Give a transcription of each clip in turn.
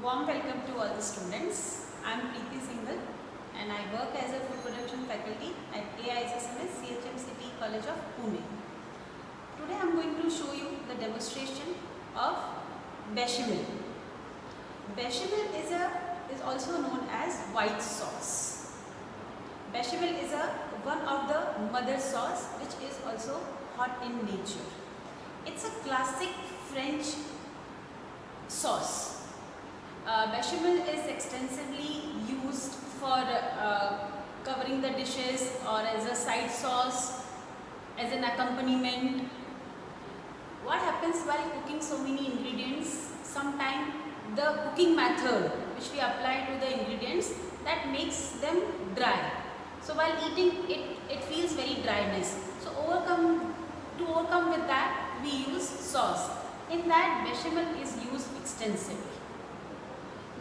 Warm welcome to all the students. I am Preeti Singhal and I work as a food production faculty at AISSMS CHMCT College of Pune. Today I am going to show you the demonstration of bechamel. Bechamel is also known as white sauce. Bechamel is one of the mother sauce which is also hot in nature. It's a classic French sauce. Bechamel is extensively used for covering the dishes or as a side sauce, as an accompaniment. What happens while cooking so many ingredients? Sometimes the cooking method which we apply to the ingredients, that makes them dry. So while eating it feels very dryness. So to overcome with that, we use sauce. In that, bechamel is used extensively.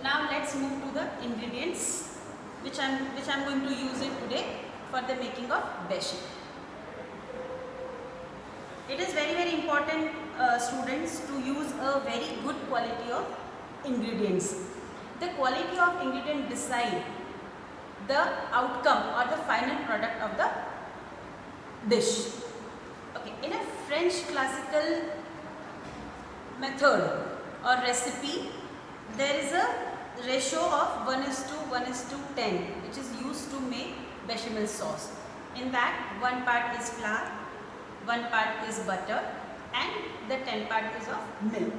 Now let's move to the ingredients which I'm going to use it today for the making of bechamel. It is very important, students, to use a very good quality of ingredients. The quality of ingredient decide the outcome or the final product of the dish. Okay, in a French classical method or recipe, there is a ratio of 1:1:10 which is used to make bechamel sauce. In that, 1 part is flour, 1 part is butter and the 10 part is of milk.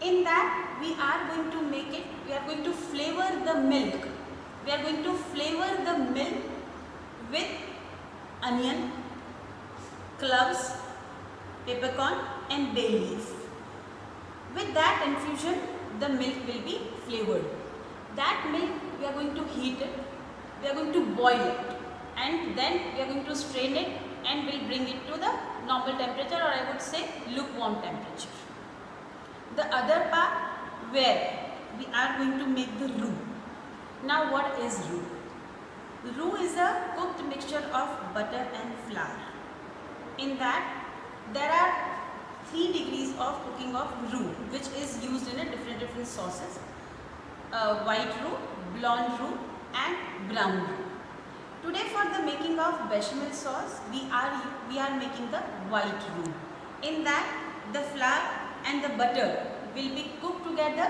In that, we are going to flavor the milk. We are going to flavor the milk with onion, cloves, peppercorn and bay leaf. With that infusion, the milk will be flavored. That milk, we are going to heat it, we are going to boil it, and then we are going to strain it and will bring it to the normal temperature, or I would say lukewarm temperature. The other part where we are going to make the roux. Now what is roux? Roux is a cooked mixture of butter and flour. In that, there are 3 degrees of cooking of roux, which is used in a different sauces. White roux, blonde roux and brown roux. Today for the making of bechamel sauce, we are making the white roux. In that, the flour and the butter will be cooked together.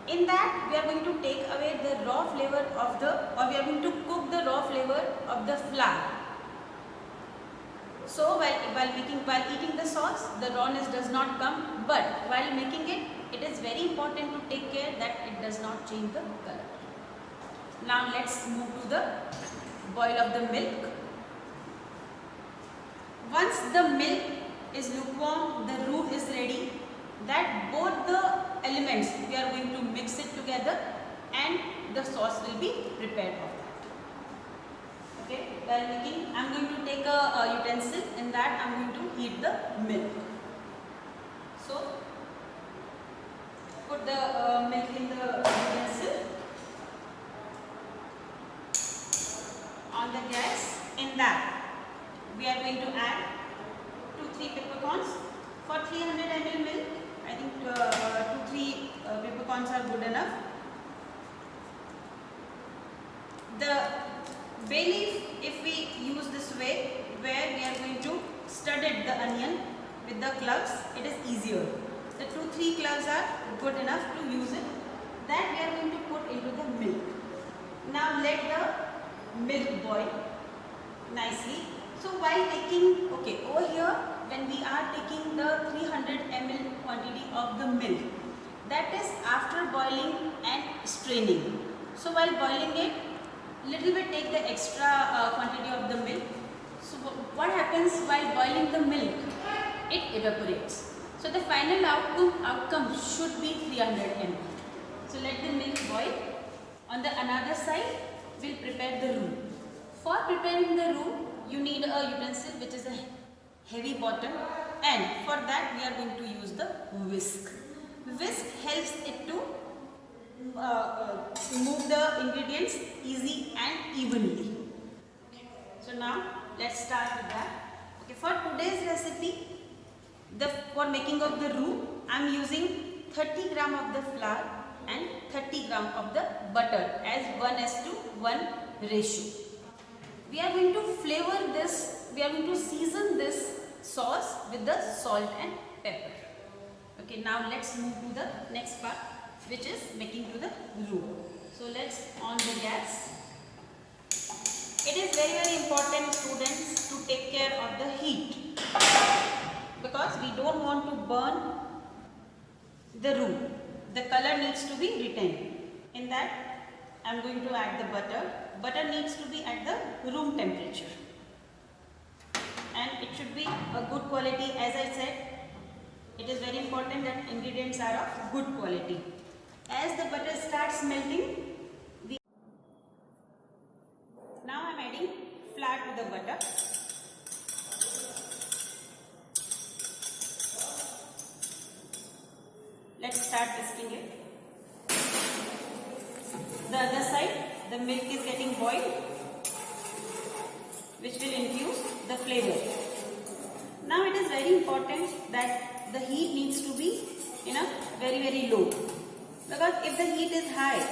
In that, we are going to take away the raw flavor of we are going to cook the raw flavor of the flour. So while eating the sauce, the rawness does not come, but while making it, it is very important to take care that it does not change the color. Now let's move to the boil of the milk. Once the milk is lukewarm, the roux is ready. That both the elements, we are going to mix it together and the sauce will be prepared of that. Okay, while making, I am going to take a utensil. In that, I am going to heat the milk. So, put the milk in the utensil on the gas. In that, we are going to add 2-3 peppercorns. For 300 ml milk, I think 2-3 peppercorns are good enough. The bay leaf, if we use this way, where we are going to stud it the onion with the cloves, it is easier. The 2-3 cloves are good enough to use it. That we are going to put into the milk. Now let the milk boil nicely. So while taking, over here, when we are taking the 300 ml quantity of the milk, that is after boiling and straining. So while boiling it, little bit take the extra quantity of the milk. So what happens while boiling the milk? It evaporates. So the final outcome should be 300 ml. So let the milk boil. On the another side, we'll prepare the roux. For preparing the roux, you need a utensil which is a heavy bottom, and for that we are going to use the whisk. Whisk helps it to move the ingredients easy and evenly. So now let's start with that. Okay, for today's recipe, for making of the roux, I am using 30 gram of the flour, and 30 gram of the butter as 1:1 ratio. We are going to flavor this, we are going to season this sauce with the salt and pepper. Okay, now let's move to the next part, which is making to the roux. So let's on the gas. It is very important, students, to take care of the heat, because we don't want to burn the roux. The color needs to be retained. In that, I am going to add the butter. Butter needs to be at the room temperature, and it should be a good quality. As I said, it is very important that ingredients are of good quality. As the butter starts melting, now I am adding flour to the butter. Let's start whisking it. The other side, the milk is getting boiled, which will infuse the flavor. Now it is very important that the heat needs to be in a very low, because if the heat is high,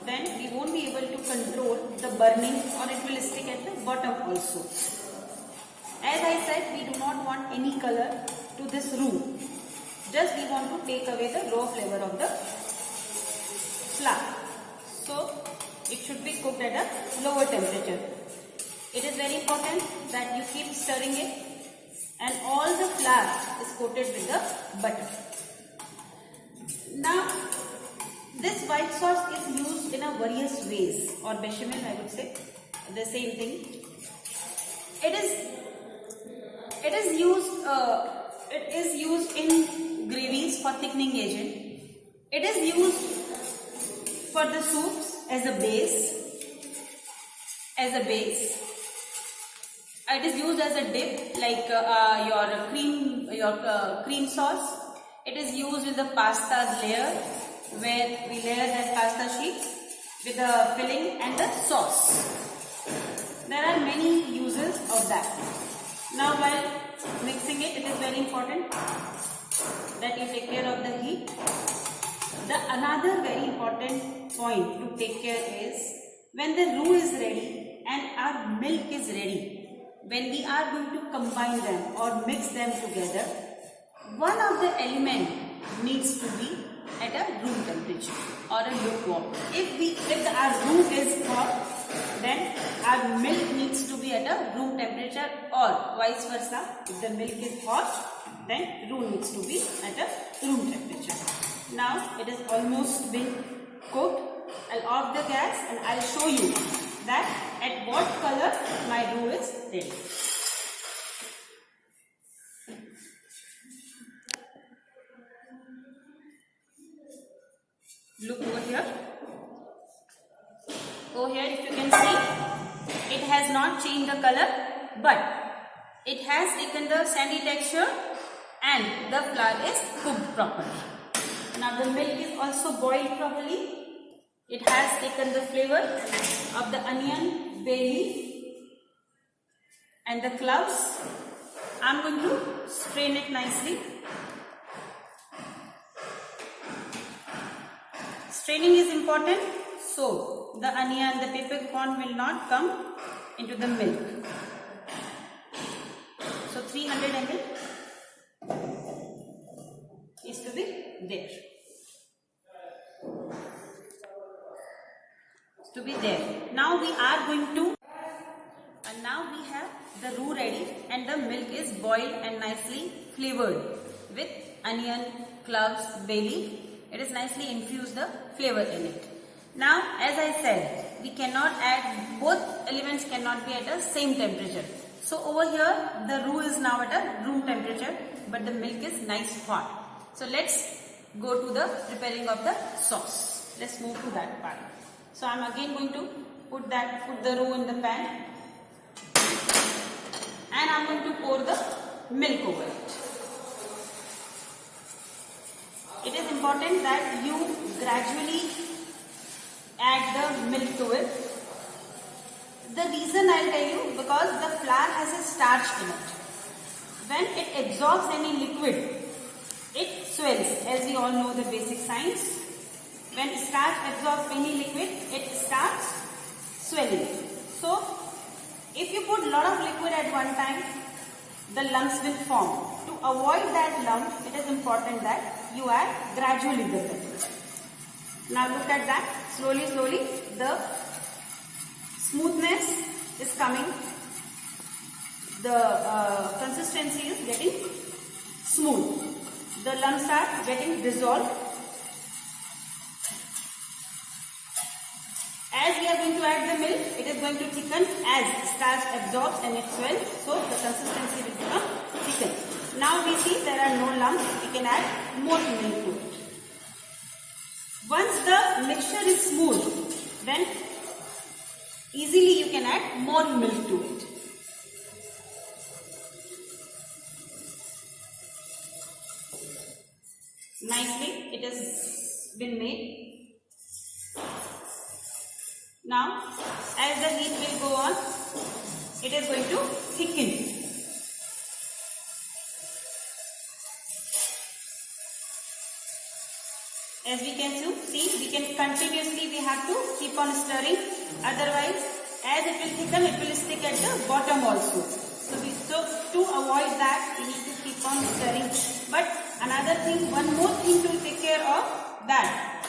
then we won't be able to control the burning, or it will stick at the bottom also. As I said, we do not want any color to this roux. Just we want to take away the raw flavor of the flour. So it should be cooked at a lower temperature. It is very important that you keep stirring it, and all the flour is coated with the butter. Now this white sauce is used in a various ways, or bechamel, I would say, the same thing. It is used in gravies for thickening agent. It is used for the soups as a base. It is used as a dip, like your cream sauce. It is used with the pasta's layer, where we layer the pasta sheets with the filling and the sauce. There are many uses of that. Now while mixing it, it is very important that you take care of the heat. Another very important point to take care is, when the roux is ready and our milk is ready, when we are going to combine them or mix them together, one of the element needs to be at a room temperature or a lukewarm. If our roux is hot, then our milk needs to be at a room temperature, or vice versa. If the milk is hot, then roux needs to be at a room temperature. Now it is almost been cooked. I'll off the gas and I'll show you that at what color my roux is ready. Look over here. Over here, if you can see, it has not changed the color, but it has taken the sandy texture and the flour is cooked properly. Now the milk is also boiled properly. It has taken the flavor of the onion, bay leaf and the cloves. I am going to strain it nicely. Straining is important, so the onion, the peppercorn will not come into the milk. So 300 ml is to be there. Now we are going to, and now we have the roux ready and the milk is boiled and nicely flavored with onion, cloves, bay leaf. It is nicely infused the flavor in it. Now, as I said, we cannot add, both elements cannot be at the same temperature. So over here, the roux is now at a room temperature, but the milk is nice hot. So let's go to the preparing of the sauce. Let's move to that part. So I am again going to put the roux in the pan, and I am going to pour the milk over it. It is important that you gradually add the milk to it. The reason I will tell you, because the flour has a starch in it. When it absorbs any liquid, it swells. As we all know the basic science, when starch absorbs any liquid, it starts swelling. So if you put lot of liquid at one time, the lumps will form. To avoid that lump, it is important that you add gradually the pepper. Now look at that. Slowly, slowly the smoothness is coming. The consistency is getting smooth. The lumps are getting dissolved. As we are going to add the milk, it is going to thicken as starch absorbs and it swells. So the consistency will become thickened. Now we see there are no lumps. We can add more milk to it. Once the mixture is smooth, then easily you can add more milk to it. Nicely it has been made. Now as the heat will go on, it is going to thicken. As we can see, we can continuously, we have to keep on stirring. Otherwise, as it will thicken, it will stick at the bottom also. So to avoid that, we need to keep on stirring. But another thing, one more thing to take care of that.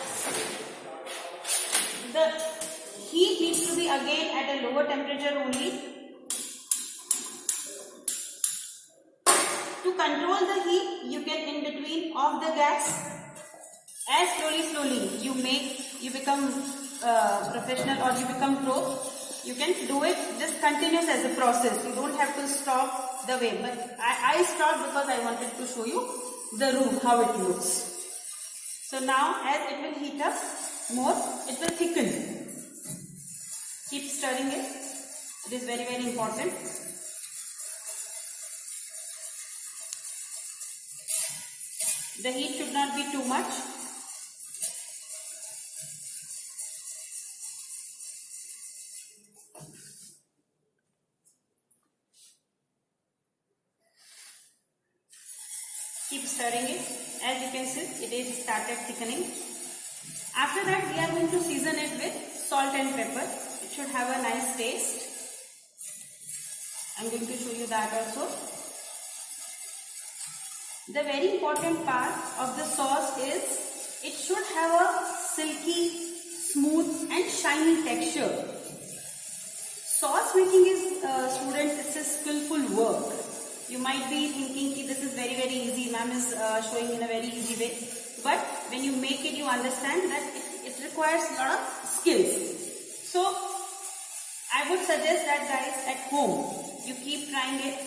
The heat needs to be again at a lower temperature only. To control the heat, you can in between off the gas. As slowly you become professional or you become pro, you can do it just continuous as a process. You don't have to stop the way. But I stopped because I wanted to show you the room, how it looks. So now as it will heat up more, it will thicken. Keep stirring it. It is very, very important. The heat should not be too much. Keep stirring it. As you can see, it is started thickening. After that, we are going to season it with salt and pepper. It should have a nice taste. I am going to show you that also. The very important part of the sauce is it should have a silky, smooth and shiny texture. Sauce making is, students, it's a skillful work. You might be thinking this is very, very easy. Ma'am is showing in a very easy way. But when you make it, you understand that it requires a lot of skills. So, I would suggest that guys at home, you keep trying it.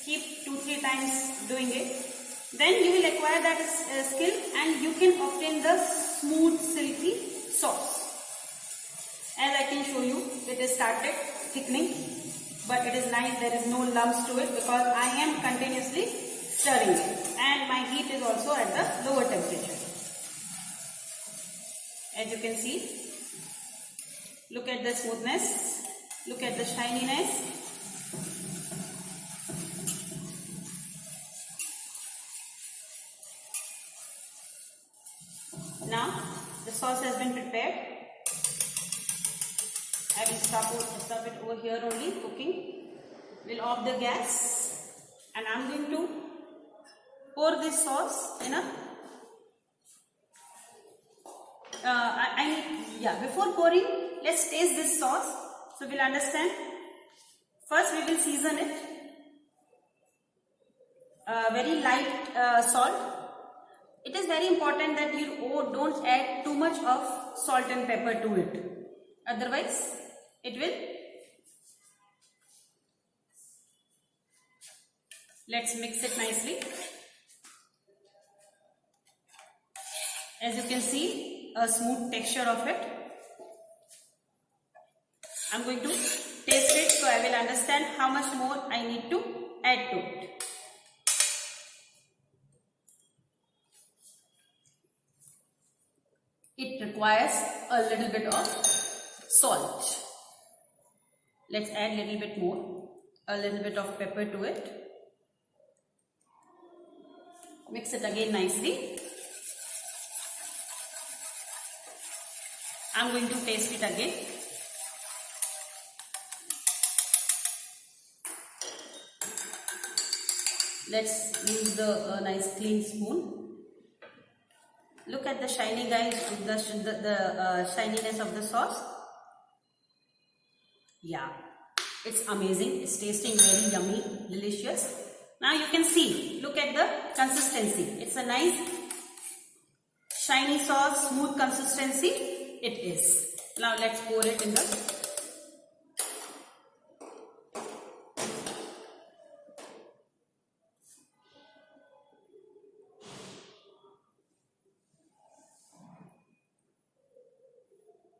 Keep 2-3 times doing it. Then you will acquire that skill and you can obtain the smooth, silky sauce. As I can show you, it is started thickening. But it is nice, there is no lumps to it because I am continuously stirring it. And my heat is also at the lower temperature. As you can see, look at the smoothness, look at the shininess. Now, the sauce has been prepared. I will stop it over here only, cooking. We'll off the gas and I'm going to pour this sauce in a before pouring, let's taste this sauce so we'll understand. First we will season it. Very light salt. It is very important that you don't add too much of salt and pepper to it. Otherwise, it will. Let's mix it nicely. As you can see, a smooth texture of it. I'm going to taste it so I will understand how much more I need to add to it. It requires a little bit of salt. Let's add a little bit more. A little bit of pepper to it. Mix it again nicely. I'm going to taste it again. Let's use the nice clean spoon. Look at the shiny, guys, the shininess of the sauce. Yeah, it's amazing. It's tasting very yummy, delicious. Now you can see, look at the consistency. It's a nice shiny sauce, smooth consistency. It is. Now let's pour it in the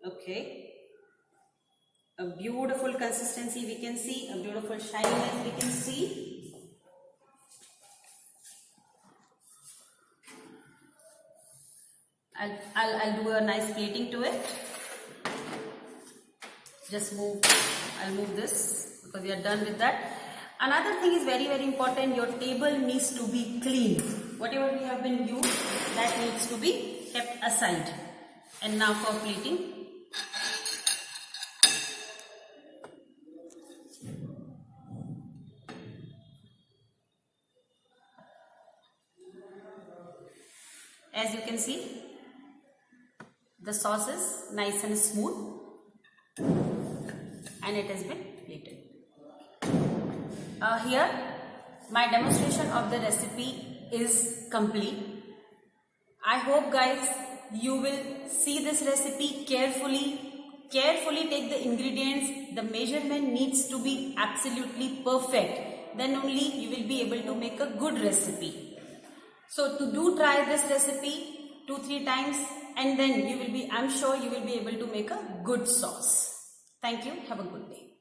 okay. A beautiful consistency we can see, a beautiful shininess we can see. I'll do a nice plating to it. I'll move this because we are done with that. Another thing is very, very important. Your table needs to be clean. Whatever we have been used, that needs to be kept aside. And now for plating. As you can see, the sauce is nice and smooth and it has been plated. Here my demonstration of the recipe is complete. I hope, guys, you will see this recipe carefully take the ingredients. The measurement needs to be absolutely perfect. Then only you will be able to make a good recipe. So to try this recipe 2-3 times, and then I'm sure you will be able to make a good sauce. Thank you. Have a good day.